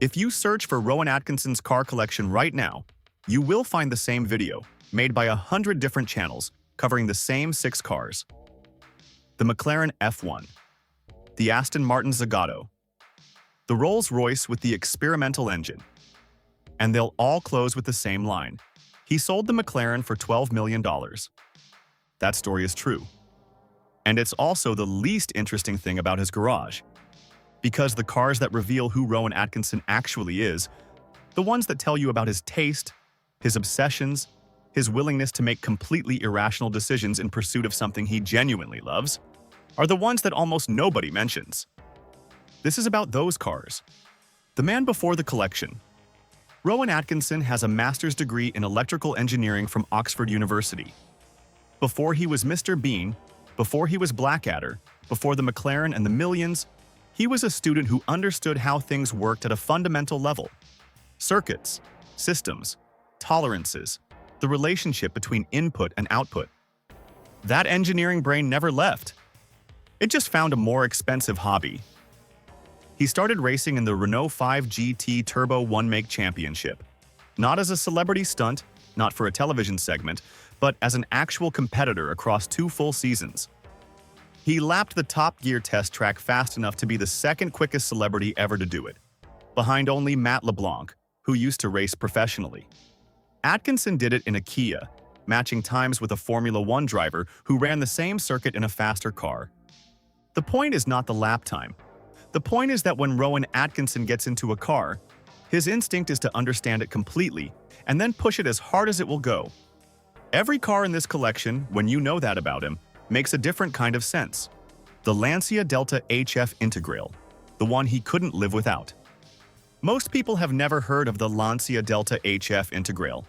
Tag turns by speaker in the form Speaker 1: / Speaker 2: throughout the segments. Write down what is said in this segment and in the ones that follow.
Speaker 1: If you search for Rowan Atkinson's car collection right now, you will find the same video, made by 100 different channels, covering the same 6 cars. The McLaren F1, the Aston Martin Zagato, the Rolls-Royce with the experimental engine, and they'll all close with the same line. He sold the McLaren for $12 million. That story is true. And it's also the least interesting thing about his garage. Because the cars that reveal who Rowan Atkinson actually is, the ones that tell you about his taste, his obsessions, his willingness to make completely irrational decisions in pursuit of something he genuinely loves, are the ones that almost nobody mentions. This is about those cars. The man before the collection. Rowan Atkinson has a master's degree in electrical engineering from Oxford University. Before he was Mr. Bean, before he was Blackadder, before the McLaren and the millions, he was a student who understood how things worked at a fundamental level. Circuits, systems, tolerances, the relationship between input and output. That engineering brain never left. It just found a more expensive hobby. He started racing in the Renault 5 GT Turbo One-Make Championship. Not as a celebrity stunt, not for a television segment, but as an actual competitor across 2 full seasons. He lapped the Top Gear test track fast enough to be the second quickest celebrity ever to do it, behind only Matt LeBlanc, who used to race professionally. Atkinson did it in a Kia, matching times with a Formula One driver who ran the same circuit in a faster car. The point is not the lap time. The point is that when Rowan Atkinson gets into a car, his instinct is to understand it completely and then push it as hard as it will go. Every car in this collection, when you know that about him, makes a different kind of sense. The Lancia Delta HF Integrale, the one he couldn't live without. Most people have never heard of the Lancia Delta HF Integrale.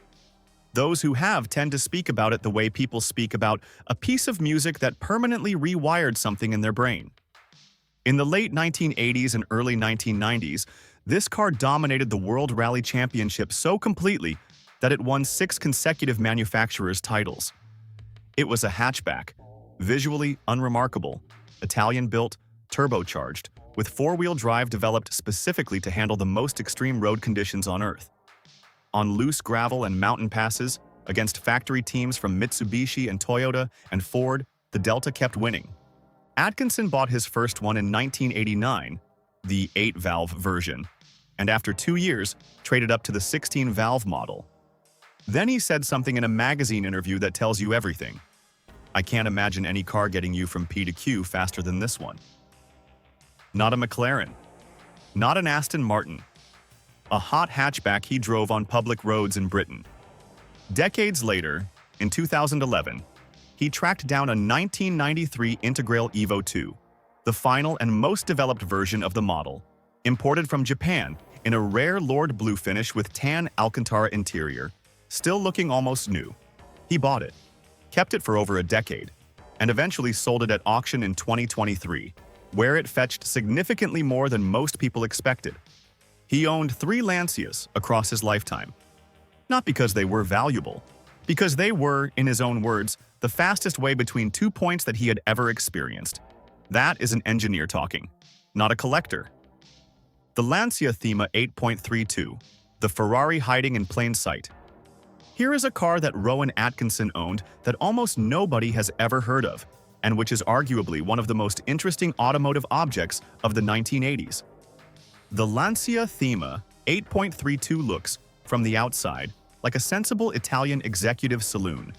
Speaker 1: Those who have tend to speak about it the way people speak about a piece of music that permanently rewired something in their brain. In the late 1980s and early 1990s, this car dominated the World Rally Championship so completely that it won 6 consecutive manufacturers' titles. It was a hatchback, visually unremarkable, Italian-built, turbocharged, with 4-wheel drive developed specifically to handle the most extreme road conditions on Earth. On loose gravel and mountain passes, against factory teams from Mitsubishi and Toyota and Ford, the Delta kept winning. Atkinson bought his first one in 1989, the 8-valve version, and after 2 years, traded up to the 16-valve model. Then he said something in a magazine interview that tells you everything. I can't imagine any car getting you from P to Q faster than this one. Not a McLaren. Not an Aston Martin. A hot hatchback he drove on public roads in Britain. Decades later, in 2011, he tracked down a 1993 Integrale Evo 2, the final and most developed version of the model, imported from Japan in a rare Lord Blue finish with tan Alcantara interior, still looking almost new. He bought it, kept it for over a decade, and eventually sold it at auction in 2023, where it fetched significantly more than most people expected. He owned 3 Lancias across his lifetime. Not because they were valuable, because they were, in his own words, the fastest way between 2 points that he had ever experienced. That is an engineer talking, not a collector. The Lancia Thema 8.32, the Ferrari hiding in plain sight. Here is a car that Rowan Atkinson owned that almost nobody has ever heard of, and which is arguably one of the most interesting automotive objects of the 1980s. The Lancia Thema 8.32 looks, from the outside, like a sensible Italian executive saloon.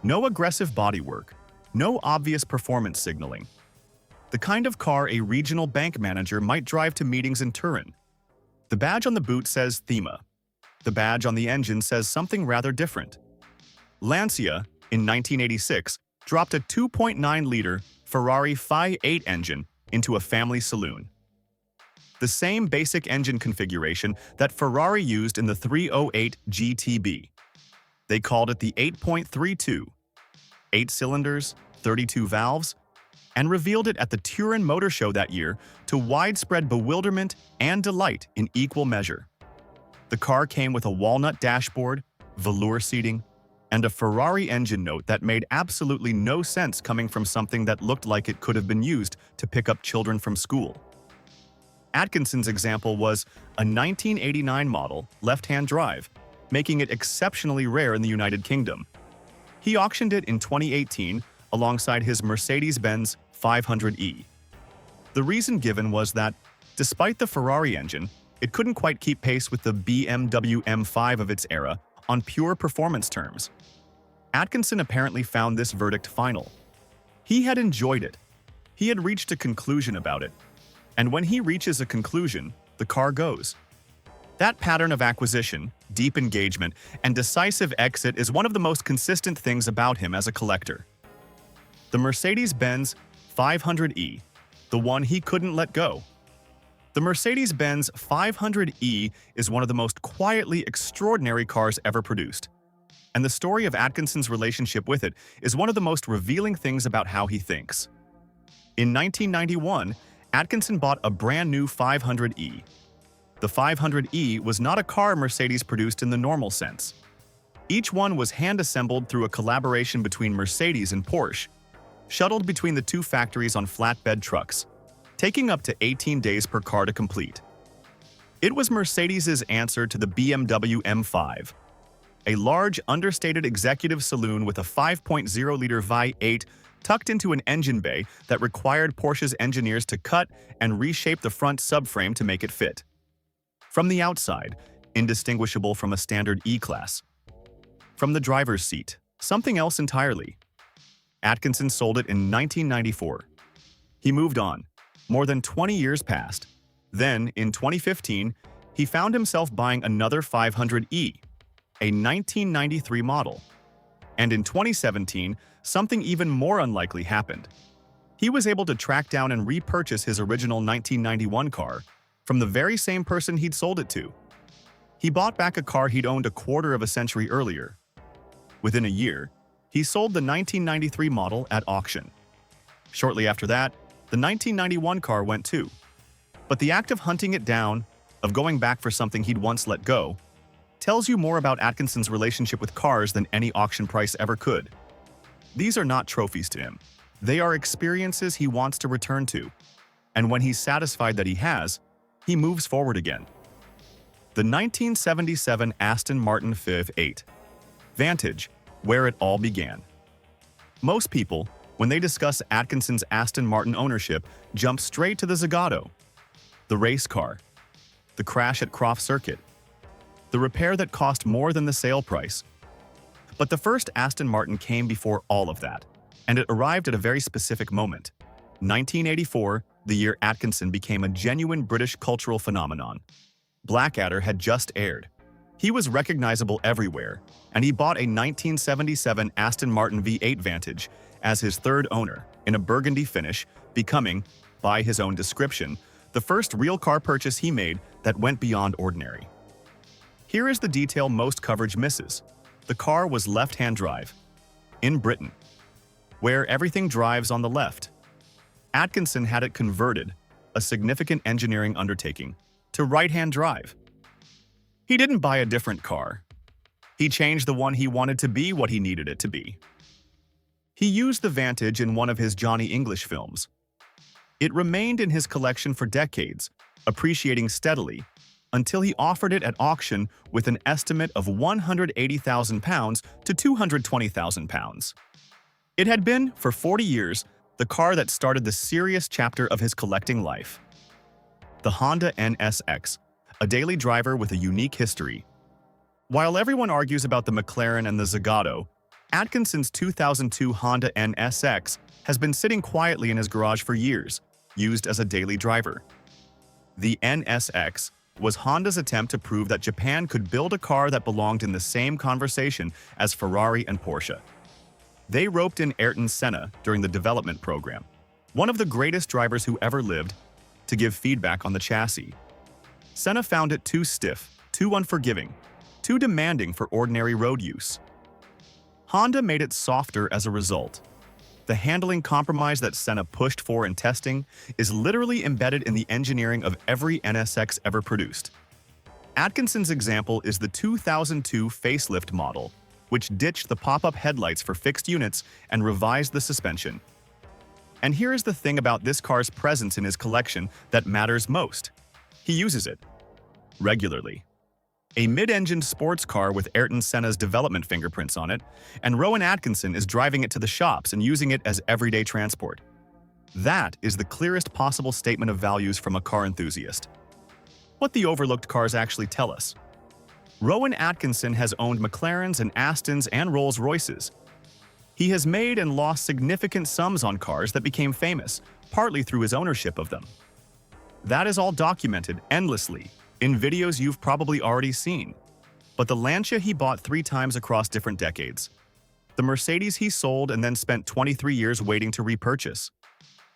Speaker 1: No aggressive bodywork, no obvious performance signaling. The kind of car a regional bank manager might drive to meetings in Turin. The badge on the boot says Thema. The badge on the engine says something rather different. Lancia, in 1986, dropped a 2.9-liter Ferrari Fi 8 engine into a family saloon. The same basic engine configuration that Ferrari used in the 308 GTB. They called it the 8.32, 8 cylinders, 32 valves, and revealed it at the Turin Motor Show that year to widespread bewilderment and delight in equal measure. The car came with a walnut dashboard, velour seating, and a Ferrari engine note that made absolutely no sense coming from something that looked like it could have been used to pick up children from school. Atkinson's example was a 1989 model left-hand drive, making it exceptionally rare in the United Kingdom. He auctioned it in 2018 alongside his Mercedes-Benz 500e. The reason given was that, despite the Ferrari engine, it couldn't quite keep pace with the BMW M5 of its era on pure performance terms. Atkinson apparently found this verdict final. He had enjoyed it. He had reached a conclusion about it. And when he reaches a conclusion, the car goes. That pattern of acquisition, deep engagement, and decisive exit is one of the most consistent things about him as a collector. The Mercedes-Benz 500e, the one he couldn't let go. The Mercedes-Benz 500e is one of the most quietly extraordinary cars ever produced. And the story of Atkinson's relationship with it is one of the most revealing things about how he thinks. In 1991, Atkinson bought a brand new 500e. The 500e was not a car Mercedes produced in the normal sense. Each one was hand-assembled through a collaboration between Mercedes and Porsche, shuttled between the two factories on flatbed trucks, taking up to 18 days per car to complete. It was Mercedes's answer to the BMW M5, a large, understated executive saloon with a 5.0-liter V8 tucked into an engine bay that required Porsche's engineers to cut and reshape the front subframe to make it fit. From the outside, indistinguishable from a standard E-Class. From the driver's seat, something else entirely. Atkinson sold it in 1994. He moved on. More than 20 years passed. Then, in 2015, he found himself buying another 500e, a 1993 model. And in 2017, something even more unlikely happened. He was able to track down and repurchase his original 1991 car from the very same person he'd sold it to. He bought back a car he'd owned a quarter of a century earlier. Within a year, he sold the 1993 model at auction. Shortly after that, the 1991 car went too. But the act of hunting it down, of going back for something he'd once let go, tells you more about Atkinson's relationship with cars than any auction price ever could. These are not trophies to him. They are experiences he wants to return to. And when he's satisfied that he has, he moves forward again. The 1977 Aston Martin V8. Vantage, where it all began. Most people, when they discuss Atkinson's Aston Martin ownership, jump straight to the Zagato, the race car, the crash at Croft Circuit, the repair that cost more than the sale price. But the first Aston Martin came before all of that, and it arrived at a very specific moment. 1984, the year Atkinson became a genuine British cultural phenomenon. Blackadder had just aired. He was recognizable everywhere, and he bought a 1977 Aston Martin V8 Vantage as his third owner in a burgundy finish, becoming, by his own description, the first real car purchase he made that went beyond ordinary. Here is the detail most coverage misses. The car was left-hand drive. In Britain, where everything drives on the left. Atkinson had it converted, a significant engineering undertaking, to right-hand drive. He didn't buy a different car. He changed the one he wanted to be what he needed it to be. He used the Vantage in one of his Johnny English films. It remained in his collection for decades, appreciating steadily, until he offered it at auction with an estimate of £180,000 to £220,000. It had been, for 40 years, the car that started the serious chapter of his collecting life. The Honda NSX, a daily driver with a unique history. While everyone argues about the McLaren and the Zagato, Atkinson's 2002 Honda NSX has been sitting quietly in his garage for years, used as a daily driver. The NSX was Honda's attempt to prove that Japan could build a car that belonged in the same conversation as Ferrari and Porsche. They roped in Ayrton Senna during the development program, one of the greatest drivers who ever lived, to give feedback on the chassis. Senna found it too stiff, too unforgiving, too demanding for ordinary road use. Honda made it softer as a result. The handling compromise that Senna pushed for in testing is literally embedded in the engineering of every NSX ever produced. Atkinson's example is the 2002 facelift model, which ditched the pop-up headlights for fixed units and revised the suspension. And here is the thing about this car's presence in his collection that matters most. He uses it regularly. A mid-engined sports car with Ayrton Senna's development fingerprints on it, and Rowan Atkinson is driving it to the shops and using it as everyday transport. That is the clearest possible statement of values from a car enthusiast. What the overlooked cars actually tell us. Rowan Atkinson has owned McLarens and Astons and Rolls-Royces. He has made and lost significant sums on cars that became famous, partly through his ownership of them. That is all documented endlessly in videos you've probably already seen. But the Lancia he bought 3 times across different decades. The Mercedes he sold and then spent 23 years waiting to repurchase.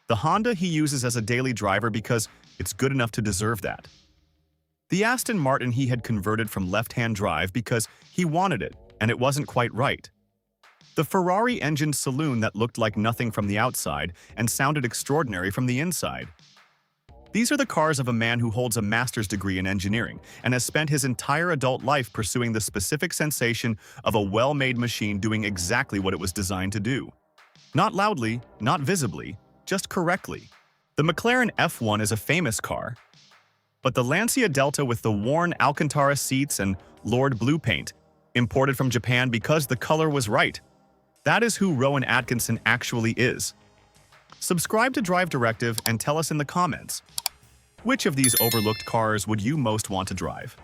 Speaker 1: The Honda he uses as a daily driver because it's good enough to deserve that. The Aston Martin he had converted from left-hand drive because he wanted it and it wasn't quite right. The Ferrari-engined saloon that looked like nothing from the outside and sounded extraordinary from the inside. These are the cars of a man who holds a master's degree in engineering and has spent his entire adult life pursuing the specific sensation of a well-made machine doing exactly what it was designed to do. Not loudly, not visibly, just correctly. The McLaren F1 is a famous car, but the Lancia Delta with the worn Alcantara seats and Lord Blue paint, imported from Japan because the color was right. That is who Rowan Atkinson actually is. Subscribe to Drive Directive and tell us in the comments, which of these overlooked cars would you most want to drive?